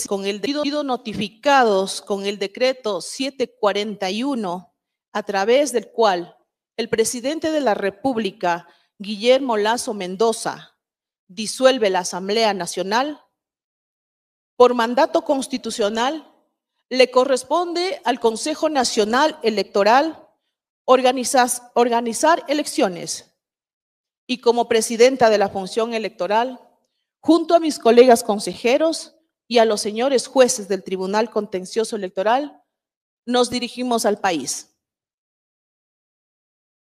con el sido notificados con el decreto 741, a través del cual el presidente de la República, Guillermo Lasso Mendoza, disuelve la Asamblea Nacional, por mandato constitucional, le corresponde al Consejo Nacional Electoral organizar elecciones. Y como presidenta de la función electoral, junto a mis colegas consejeros y a los señores jueces del Tribunal Contencioso Electoral, nos dirigimos al país.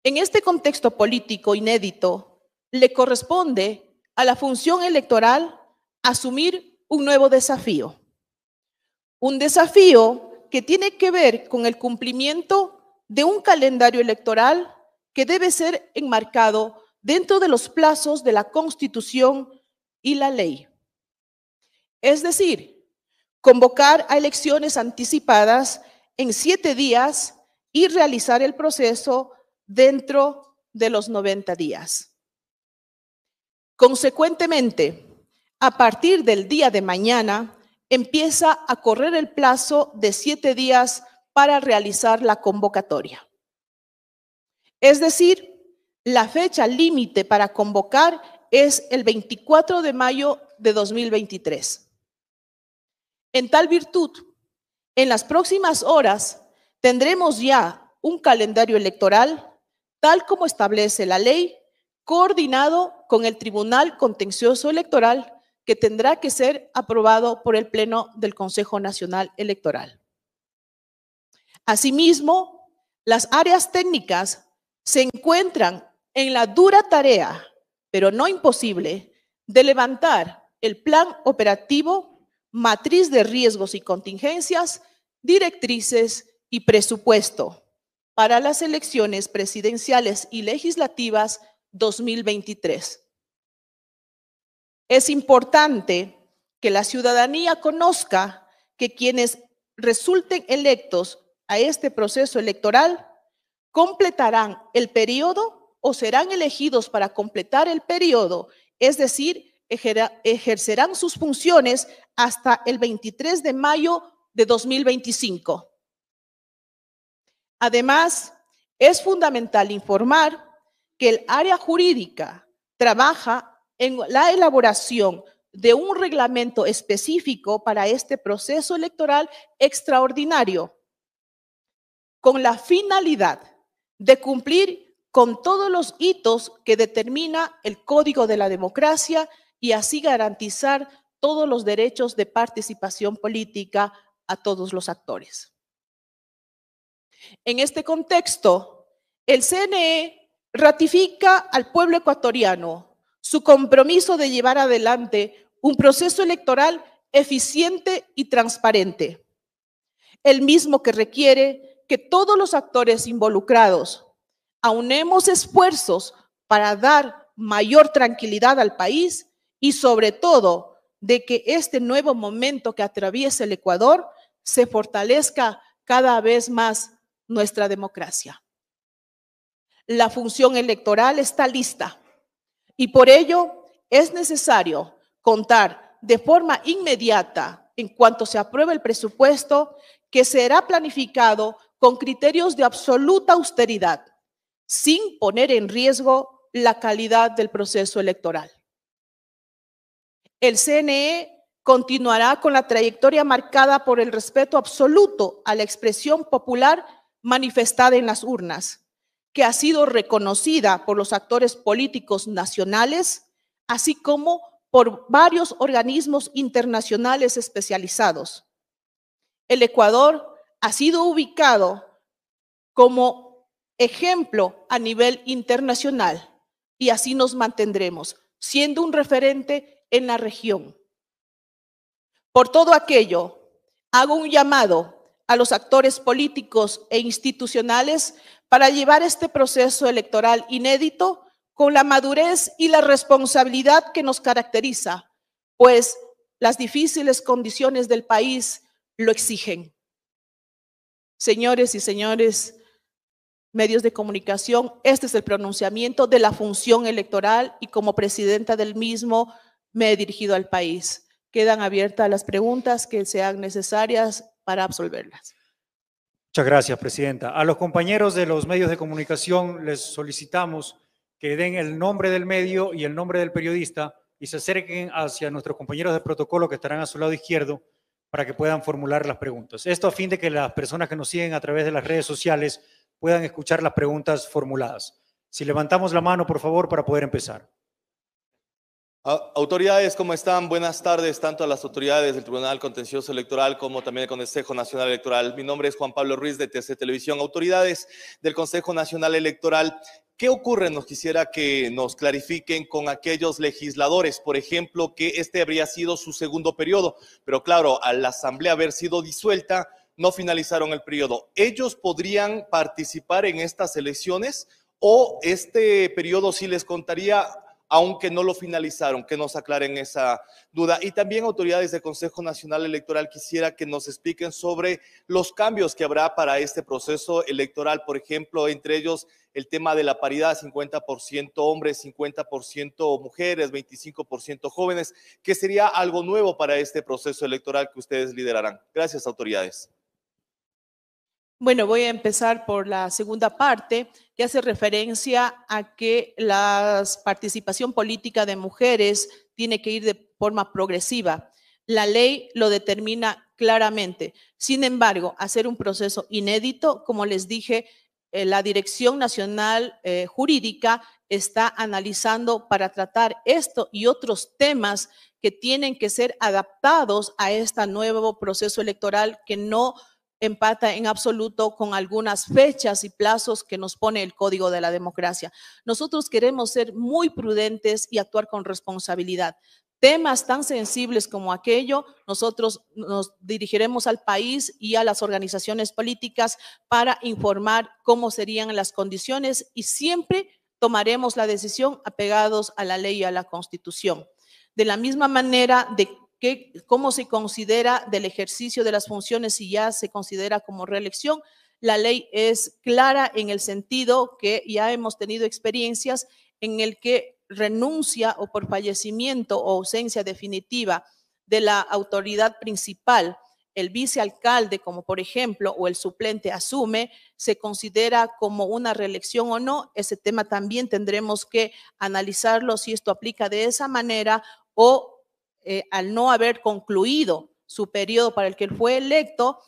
En este contexto político inédito, le corresponde a la función electoral asumir un nuevo desafío. Un desafío que tiene que ver con el cumplimiento de un calendario electoral que debe ser enmarcado dentro de los plazos de la Constitución y la ley. Es decir, convocar a elecciones anticipadas en 7 días y realizar el proceso dentro de los 90 días. Consecuentemente, a partir del día de mañana, empieza a correr el plazo de 7 días para realizar la convocatoria. Es decir, la fecha límite para convocar es el 24 de mayo de 2023. En tal virtud, en las próximas horas tendremos ya un calendario electoral, tal como establece la ley, coordinado con el Tribunal Contencioso Electoral, que tendrá que ser aprobado por el Pleno del Consejo Nacional Electoral. Asimismo, las áreas técnicas se encuentran en la dura tarea, pero no imposible, de levantar el plan operativo, matriz de riesgos y contingencias, directrices y presupuesto para las elecciones presidenciales y legislativas 2023. Es importante que la ciudadanía conozca que quienes resulten electos a este proceso electoral completarán el periodo o serán elegidos para completar el periodo, es decir, ejercerán sus funciones hasta el 23 de mayo de 2025. Además, es fundamental informar que el área jurídica trabaja en la elaboración de un reglamento específico para este proceso electoral extraordinario, con la finalidad de cumplir con todos los hitos que determina el Código de la Democracia y así garantizar todos los derechos de participación política a todos los actores. En este contexto, el CNE ratifica al pueblo ecuatoriano su compromiso de llevar adelante un proceso electoral eficiente y transparente, el mismo que requiere que todos los actores involucrados aunemos esfuerzos para dar mayor tranquilidad al país y sobre todo de que este nuevo momento que atraviesa el Ecuador se fortalezca cada vez más nuestra democracia. La función electoral está lista y por ello es necesario contar de forma inmediata, en cuanto se apruebe el presupuesto, que será planificado con criterios de absoluta austeridad, sin poner en riesgo la calidad del proceso electoral. El CNE continuará con la trayectoria marcada por el respeto absoluto a la expresión popular manifestada en las urnas, que ha sido reconocida por los actores políticos nacionales, así como por varios organismos internacionales especializados. El Ecuador ha sido ubicado como ejemplo a nivel internacional y así nos mantendremos, siendo un referente en la región. Por todo aquello, hago un llamado a los actores políticos e institucionales para llevar este proceso electoral inédito con la madurez y la responsabilidad que nos caracteriza, pues las difíciles condiciones del país lo exigen. Señores y señores, medios de comunicación, este es el pronunciamiento de la función electoral y como presidenta del mismo me he dirigido al país. quedan abiertas las preguntas que sean necesarias para absolverlas. Muchas gracias, Presidenta. A los compañeros de los medios de comunicación les solicitamos que den el nombre del medio y el nombre del periodista y se acerquen hacia nuestros compañeros de protocolo que estarán a su lado izquierdo para que puedan formular las preguntas. Esto a fin de que las personas que nos siguen a través de las redes sociales puedan escuchar las preguntas formuladas. Si levantamos la mano, por favor, para poder empezar. Autoridades, ¿cómo están? Buenas tardes, tanto a las autoridades del Tribunal Contencioso Electoral como también del Consejo Nacional Electoral. Mi nombre es Juan Pablo Ruiz de TC Televisión. Autoridades del Consejo Nacional Electoral, ¿qué ocurre? Nos quisiera que nos clarifiquen con aquellos legisladores, por ejemplo, que este habría sido su segundo periodo, pero claro, al la Asamblea haber sido disuelta, no finalizaron el periodo. ¿Ellos podrían participar en estas elecciones o este periodo sí les contaría aunque no lo finalizaron? Que nos aclaren esa duda. Y también, autoridades del Consejo Nacional Electoral, quisiera que nos expliquen sobre los cambios que habrá para este proceso electoral, por ejemplo, entre ellos el tema de la paridad, 50% hombres, 50% mujeres, 25% jóvenes, que sería algo nuevo para este proceso electoral que ustedes liderarán. Gracias, autoridades. Bueno, voy a empezar por la segunda parte, que hace referencia a que la participación política de mujeres tiene que ir de forma progresiva. La ley lo determina claramente. Sin embargo, hacer un proceso inédito, como les dije, la Dirección Nacional Jurídica está analizando para tratar esto y otros temas que tienen que ser adaptados a este nuevo proceso electoral que no empata en absoluto con algunas fechas y plazos que nos pone el Código de la Democracia. Nosotros queremos ser muy prudentes y actuar con responsabilidad. Temas tan sensibles como aquello, nosotros nos dirigiremos al país y a las organizaciones políticas para informar cómo serían las condiciones y siempre tomaremos la decisión apegados a la ley y a la Constitución. De la misma manera de cómo se considera del ejercicio de las funciones si ya se considera como reelección. La ley es clara en el sentido que ya hemos tenido experiencias en el que renuncia o por fallecimiento o ausencia definitiva de la autoridad principal, el vicealcalde, como por ejemplo, o el suplente asume, se considera como una reelección o no. Ese tema también tendremos que analizarlo si esto aplica de esa manera o al no haber concluido su periodo para el que él fue electo,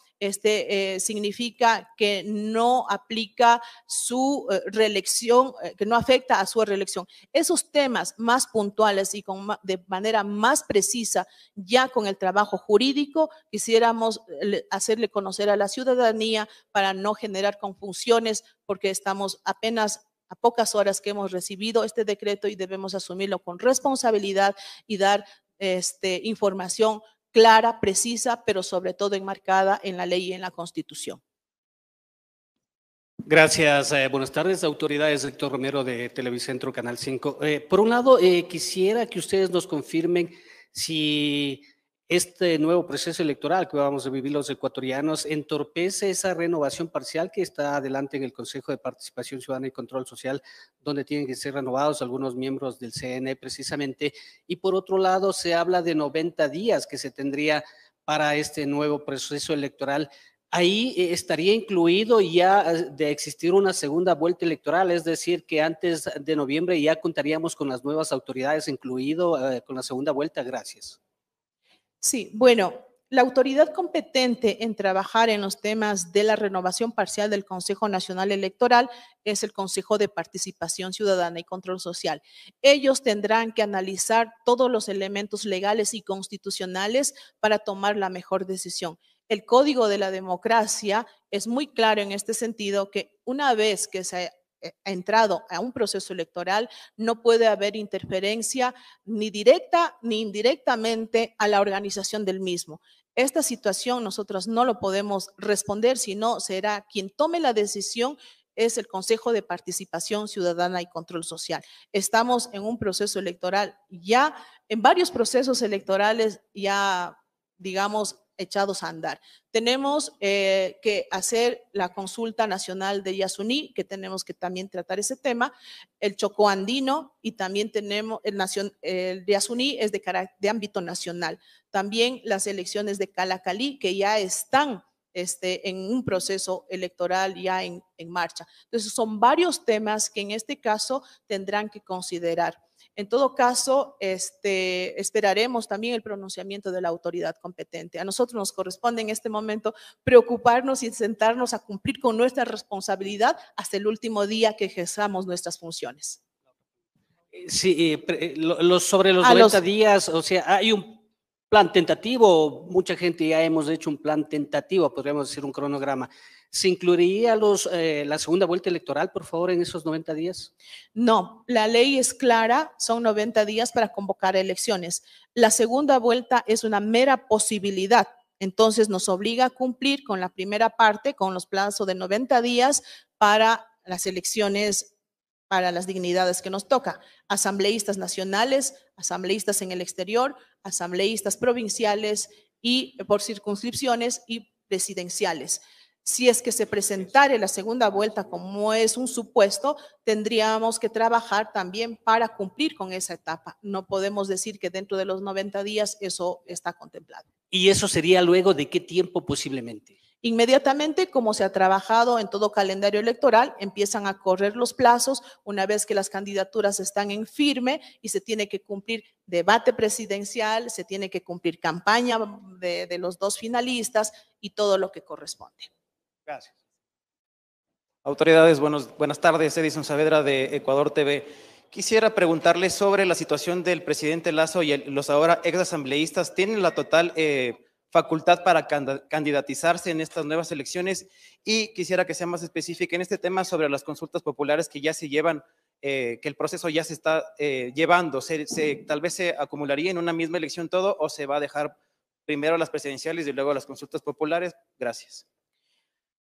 significa que no aplica su reelección, que no afecta a su reelección. Esos temas más puntuales y de manera más precisa, ya con el trabajo jurídico, quisiéramos hacerle conocer a la ciudadanía para no generar confusiones, porque estamos apenas a pocas horas que hemos recibido este decreto y debemos asumirlo con responsabilidad y dar información clara, precisa, pero sobre todo enmarcada en la ley y en la Constitución. Gracias. Buenas tardes, autoridades. Héctor Romero de Televicentro, Canal 5. Por un lado, quisiera que ustedes nos confirmen si este nuevo proceso electoral que vamos a vivir los ecuatorianos entorpece esa renovación parcial que está adelante en el Consejo de Participación Ciudadana y Control Social, donde tienen que ser renovados algunos miembros del CNE precisamente. Y por otro lado, se habla de 90 días que se tendría para este nuevo proceso electoral. Ahí estaría incluido ya de existir una segunda vuelta electoral, es decir, que antes de noviembre ya contaríamos con las nuevas autoridades, incluido con la segunda vuelta. Gracias. Sí, bueno, la autoridad competente en trabajar en los temas de la renovación parcial del Consejo Nacional Electoral es el Consejo de Participación Ciudadana y Control Social. Ellos tendrán que analizar todos los elementos legales y constitucionales para tomar la mejor decisión. El Código de la Democracia es muy claro en este sentido que una vez que se ha entrado a un proceso electoral, no puede haber interferencia ni directa ni indirectamente a la organización del mismo. Esta situación nosotros no lo podemos responder, sino será quien tome la decisión es el Consejo de Participación Ciudadana y Control Social. Estamos en un proceso electoral ya, en varios procesos electorales ya, digamos, echados a andar. Tenemos que hacer la consulta nacional de Yasuní, que tenemos que también tratar ese tema, el Chocó Andino, y también tenemos el Yasuní es de ámbito nacional. También las elecciones de Calacalí, que ya están en un proceso electoral ya en marcha. Entonces, son varios temas que en este caso tendrán que considerar. En todo caso, esperaremos también el pronunciamiento de la autoridad competente. A nosotros nos corresponde en este momento preocuparnos y sentarnos a cumplir con nuestra responsabilidad hasta el último día que ejerzamos nuestras funciones. Sí, sobre los 90 días, o sea, hay un plan tentativo, mucha gente ya hemos hecho un plan tentativo, podríamos decir un cronograma. ¿Se incluiría la segunda vuelta electoral, por favor, en esos 90 días? No, la ley es clara, son 90 días para convocar elecciones. La segunda vuelta es una mera posibilidad, entonces nos obliga a cumplir con la primera parte, con los plazos de 90 días para las elecciones, para las dignidades que nos toca. Asambleístas nacionales, asambleístas en el exterior, asambleístas provinciales y por circunscripciones y presidenciales. Si es que se presentara la segunda vuelta, como es un supuesto, tendríamos que trabajar también para cumplir con esa etapa. No podemos decir que dentro de los 90 días eso está contemplado. ¿Y eso sería luego de qué tiempo posiblemente? Inmediatamente, como se ha trabajado en todo calendario electoral, empiezan a correr los plazos una vez que las candidaturas están en firme y se tiene que cumplir debate presidencial, se tiene que cumplir campaña de los dos finalistas y todo lo que corresponde. Gracias. Autoridades, buenas tardes. Edison Saavedra de Ecuador TV. Quisiera preguntarle sobre la situación del presidente Lasso y los ahora ex asambleístas. ¿Tienen la total facultad para candidatizarse en estas nuevas elecciones? Y quisiera que sea más específica en este tema sobre las consultas populares que ya se llevan, que el proceso ya se está llevando. ¿Tal vez se acumularía en una misma elección todo o se va a dejar primero las presidenciales y luego las consultas populares? Gracias.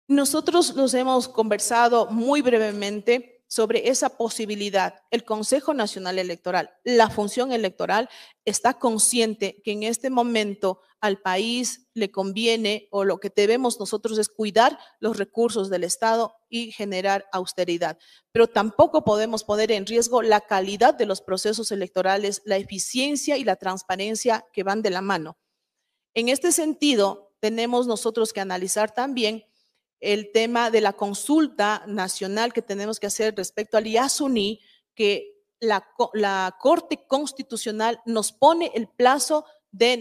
Nosotros nos hemos conversado muy brevemente sobre esa posibilidad. El Consejo Nacional Electoral, la función electoral, está consciente que en este momento al país le conviene, o lo que debemos nosotros es cuidar los recursos del Estado y generar austeridad. Pero tampoco podemos poner en riesgo la calidad de los procesos electorales, la eficiencia y la transparencia que van de la mano. En este sentido, tenemos nosotros que analizar también el tema de la consulta nacional que tenemos que hacer respecto al Yasuní, que la Corte Constitucional nos pone el plazo de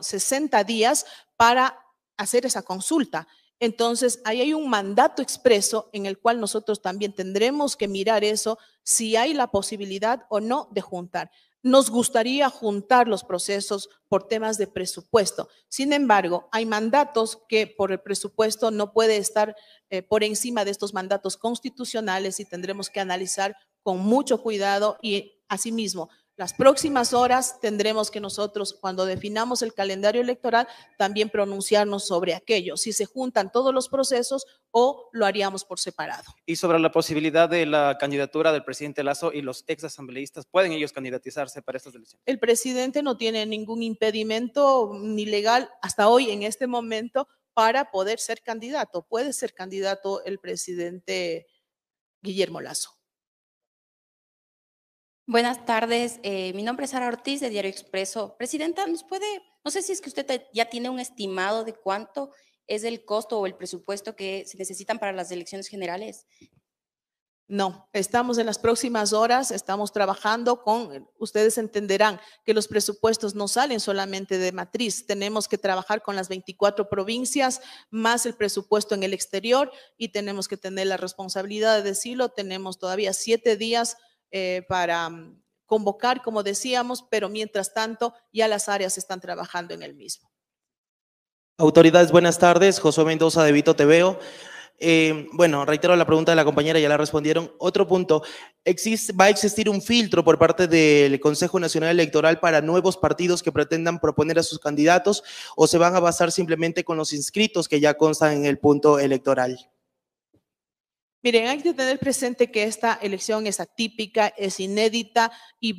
60 días para hacer esa consulta. Entonces, ahí hay un mandato expreso en el cual nosotros también tendremos que mirar eso, si hay la posibilidad o no de juntar. Nos gustaría juntar los procesos por temas de presupuesto. Sin embargo, hay mandatos que por el presupuesto no puede estar por encima de estos mandatos constitucionales y tendremos que analizar con mucho cuidado y asimismo, las próximas horas tendremos que nosotros, cuando definamos el calendario electoral, también pronunciarnos sobre aquello, si se juntan todos los procesos o lo haríamos por separado. Y sobre la posibilidad de la candidatura del presidente Lasso y los ex asambleístas, ¿pueden ellos candidatizarse para estas elecciones? El presidente no tiene ningún impedimento ni legal hasta hoy, en este momento, para poder ser candidato. Puede ser candidato el presidente Guillermo Lasso. Buenas tardes, mi nombre es Sara Ortiz de Diario Expreso. Presidenta, no sé si es que usted ya tiene un estimado de cuánto es el costo o el presupuesto que se necesitan para las elecciones generales. No, estamos en las próximas horas, estamos trabajando ustedes entenderán que los presupuestos no salen solamente de matriz, tenemos que trabajar con las 24 provincias, más el presupuesto en el exterior y tenemos que tener la responsabilidad de decirlo, tenemos todavía 7 días para convocar, como decíamos, pero mientras tanto ya las áreas están trabajando en el mismo. Autoridades, buenas tardes. Josué Mendoza de Vito TVO. Bueno, reitero la pregunta de la compañera, ya la respondieron. Otro punto, ¿va a existir un filtro por parte del Consejo Nacional Electoral para nuevos partidos que pretendan proponer a sus candidatos o se van a basar simplemente con los inscritos que ya constan en el punto electoral? Miren, hay que tener presente que esta elección es atípica, es inédita y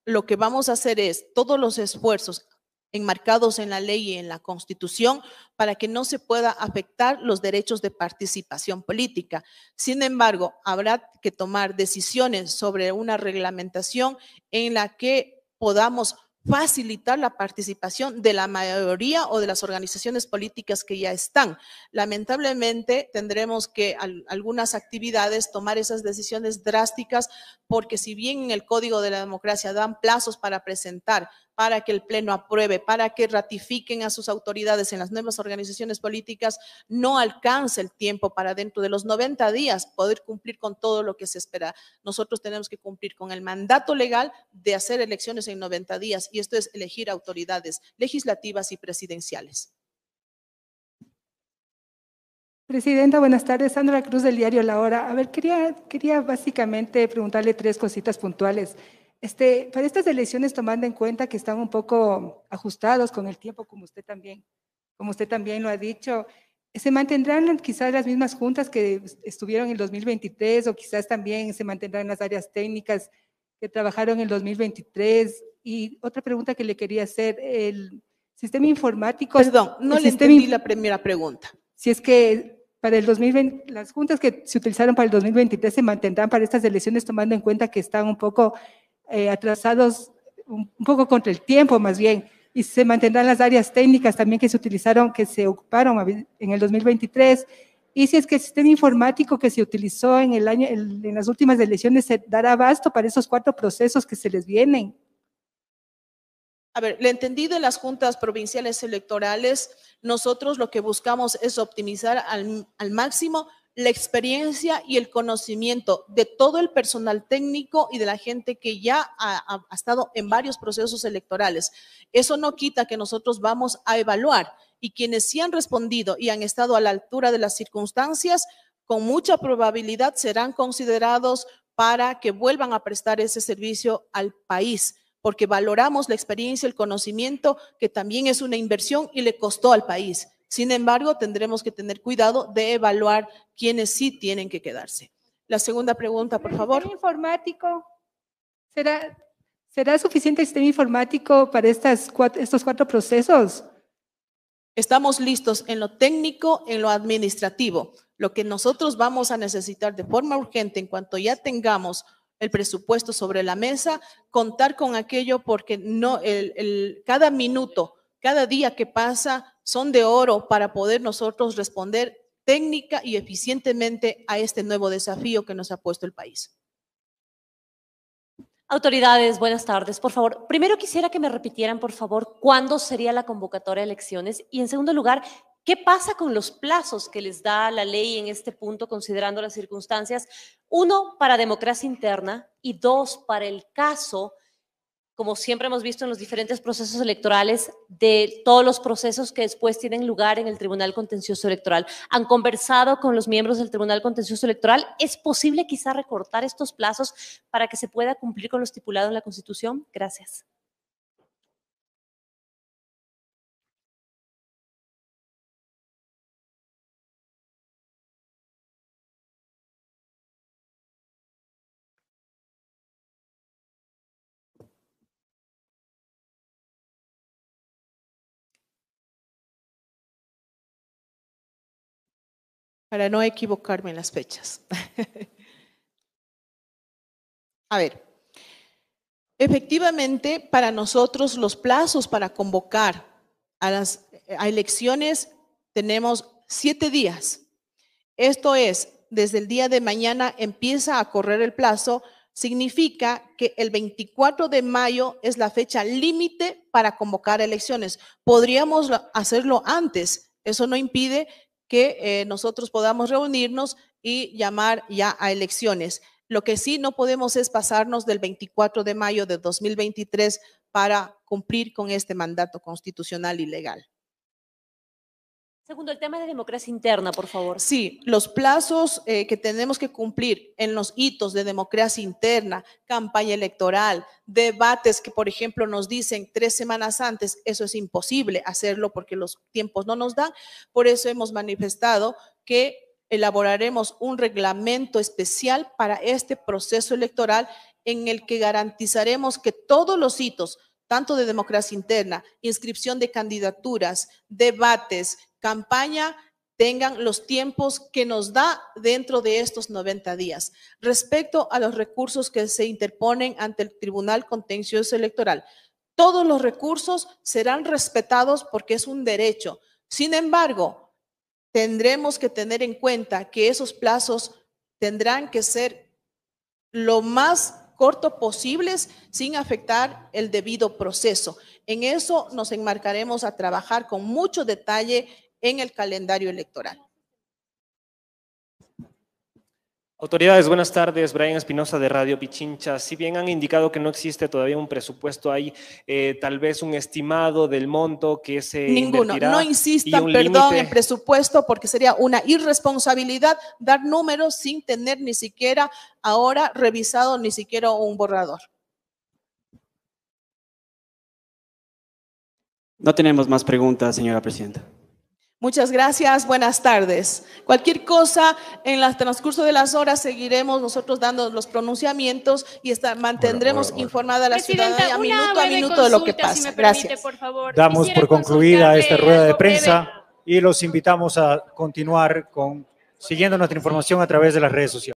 lo que vamos a hacer es todos los esfuerzos enmarcados en la ley y en la Constitución para que no se pueda afectar los derechos de participación política. Sin embargo, habrá que tomar decisiones sobre una reglamentación en la que podamos facilitar la participación de la mayoría o de las organizaciones políticas que ya están. Lamentablemente tendremos que algunas actividades tomar esas decisiones drásticas porque si bien en el Código de la Democracia dan plazos para presentar, para que el Pleno apruebe, para que ratifiquen a sus autoridades en las nuevas organizaciones políticas, no alcanza el tiempo para dentro de los 90 días poder cumplir con todo lo que se espera. Nosotros tenemos que cumplir con el mandato legal de hacer elecciones en 90 días y esto es elegir autoridades legislativas y presidenciales. Presidenta, buenas tardes. Sandra Cruz del diario La Hora. A ver, quería básicamente preguntarle 3 cositas puntuales. Para estas elecciones, tomando en cuenta que están un poco ajustados con el tiempo, como usted también lo ha dicho, ¿se mantendrán quizás las mismas juntas que estuvieron en el 2023 o quizás también se mantendrán las áreas técnicas que trabajaron en el 2023? Y otra pregunta que le quería hacer, el sistema informático… Perdón, no le entendí la primera pregunta. Si es que para el 2020, las juntas que se utilizaron para el 2023 se mantendrán para estas elecciones, tomando en cuenta que están un poco atrasados, un poco contra el tiempo más bien, y se mantendrán las áreas técnicas también que se utilizaron, que se ocuparon en el 2023, y si es que el sistema informático que se utilizó en las últimas elecciones se dará abasto para esos 4 procesos que se les vienen. A ver, le entendí de las juntas provinciales electorales. Nosotros lo que buscamos es optimizar al máximo la experiencia y el conocimiento de todo el personal técnico y de la gente que ya ha estado en varios procesos electorales. Eso no quita que nosotros vamos a evaluar y quienes sí han respondido y han estado a la altura de las circunstancias, con mucha probabilidad serán considerados para que vuelvan a prestar ese servicio al país, porque valoramos la experiencia, el conocimiento, que también es una inversión y le costó al país. Sin embargo, tendremos que tener cuidado de evaluar quiénes sí tienen que quedarse. La segunda pregunta, por favor. ¿El sistema informático? ¿Será suficiente el sistema informático para estos 4 procesos? Estamos listos en lo técnico, en lo administrativo. Lo que nosotros vamos a necesitar de forma urgente, en cuanto ya tengamos el presupuesto sobre la mesa, contar con aquello, porque no cada minuto, cada día que pasa son de oro para poder nosotros responder técnica y eficientemente a este nuevo desafío que nos ha puesto el país. Autoridades, buenas tardes. Por favor, primero quisiera que me repitieran, por favor, cuándo sería la convocatoria de elecciones y, en segundo lugar, ¿qué pasa con los plazos que les da la ley en este punto, considerando las circunstancias? 1, para democracia interna y 2, para el caso, como siempre hemos visto en los diferentes procesos electorales, de todos los procesos que después tienen lugar en el Tribunal Contencioso Electoral. ¿Han conversado con los miembros del Tribunal Contencioso Electoral? ¿Es posible quizá recortar estos plazos para que se pueda cumplir con lo estipulado en la Constitución? Gracias. Para no equivocarme en las fechas. A ver, efectivamente, para nosotros los plazos para convocar a elecciones tenemos 7 días. Esto es, desde el día de mañana empieza a correr el plazo, significa que el 24 de mayo es la fecha límite para convocar elecciones. Podríamos hacerlo antes, eso no impide que nosotros podamos reunirnos y llamar ya a elecciones. Lo que sí no podemos es pasarnos del 24 de mayo de 2023 para cumplir con este mandato constitucional y legal. Segundo, el tema de democracia interna, por favor. Sí, los plazos que tenemos que cumplir en los hitos de democracia interna, campaña electoral, debates que, por ejemplo, nos dicen 3 semanas antes, eso es imposible hacerlo porque los tiempos no nos dan. Por eso hemos manifestado que elaboraremos un reglamento especial para este proceso electoral en el que garantizaremos que todos los hitos, tanto de democracia interna, inscripción de candidaturas, debates, campaña, tengan los tiempos que nos da dentro de estos 90 días. Respecto a los recursos que se interponen ante el Tribunal Contencioso Electoral, todos los recursos serán respetados porque es un derecho. Sin embargo, tendremos que tener en cuenta que esos plazos tendrán que ser lo más corto posibles sin afectar el debido proceso. En eso nos enmarcaremos a trabajar con mucho detalle en el calendario electoral. Autoridades, buenas tardes. Brian Espinosa de Radio Pichincha. Si bien han indicado que no existe todavía un presupuesto, hay tal vez un estimado del monto que se invertirá. No insistan, perdón, en presupuesto porque sería una irresponsabilidad dar números sin tener ni siquiera ahora revisado ni siquiera un borrador. No tenemos más preguntas, señora presidenta. Muchas gracias, buenas tardes. Cualquier cosa, en el transcurso de las horas seguiremos nosotros dando los pronunciamientos y mantendremos informada a la ciudadanía minuto a minuto de lo que pasa. Si me gracias. permite, por favor. Damos Quisiera por concluida esta rueda de algo prensa breve. y los invitamos a continuar siguiendo nuestra información a través de las redes sociales.